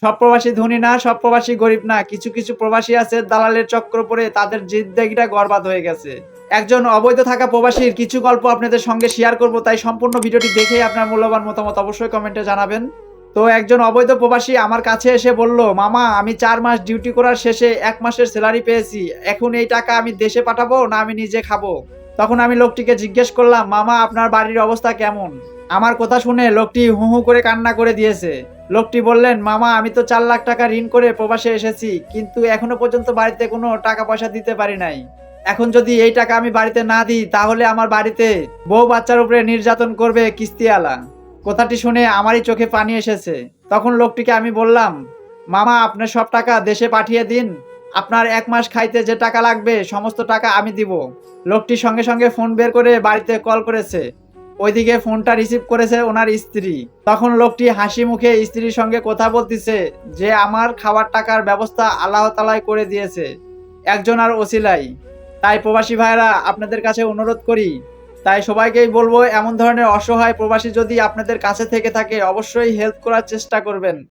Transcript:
সব প্রবাসী ধনী না, সব প্রবাসী গরিব না। কিছু কিছু প্রবাসী আছে দালালের চক্র পড়ে তাদের জিন্দেগিটা বরবাদ হয়ে গেছে। একজন অবৈধ থাকা প্রবাসীর কিছু গল্প আপনাদের সঙ্গে শেয়ার করব, তাই সম্পূর্ণ ভিডিওটি দেখেই আপনার মূল্যবান মতামত অবশ্যই কমেন্টে জানাবেন। তো একজন অবৈধ প্রবাসী আমার কাছে এসে বলল, মামা আমি 4 মাস ডিউটি করার শেষে 1 মাসের স্যালারি পেয়েছি। এখন এই টাকা আমি দেশে পাঠাবো না আমি নিজে খাবো? তখন আমি লোকটিকে জিজ্ঞেস করলাম, মামা আপনার বাড়ির অবস্থা কেমন? আমার কথা শুনে লোকটি হু হু করে কান্না করে দিয়েছে। লোকটি বললেন, মামা আমি তো 4 লাখ টাকা ঋণ করে প্রবাসে এসেছি, কিন্তু এখনো পর্যন্ত বাড়িতে কোনো টাকা পয়সা দিতে পারি নাই। এখন যদি এই টাকা আমি বাড়িতে না দিই তাহলে আমার বাড়িতে বউ বাচ্চার উপরে নির্যাতন করবে কিস্তিওয়ালা। কথাটি শুনে আমারই চোখে পানি এসেছে। তখন লোকটিকে আমি বললাম, মামা আপনার সব টাকা দেশে পাঠিয়ে দিন, আপনার 1 মাস খাইতে যে টাকা লাগবে সমস্ত টাকা আমি দিব। লোকটি সঙ্গে সঙ্গে ফোন বের করে বাড়িতে কল করেছে। ওইদিকে ফোনটা রিসিভ করেছে ওনার স্ত্রী। তখন লোকটি হাসি মুখে স্ত্রীর সঙ্গে কথা বলতেছে যে আমার খাবার টাকার ব্যবস্থা আল্লাহ তাআলাই করে দিয়েছে, একজন আর ওসিলাই। তাই প্রবাসী ভাইরা আপনাদের কাছে অনুরোধ করি, তাই সবাইকেই বলবো এমন ধরনের অসহায় প্রবাসী যদি আপনাদের কাছে থেকে থাকে অবশ্যই হেল্প করার চেষ্টা করবেন।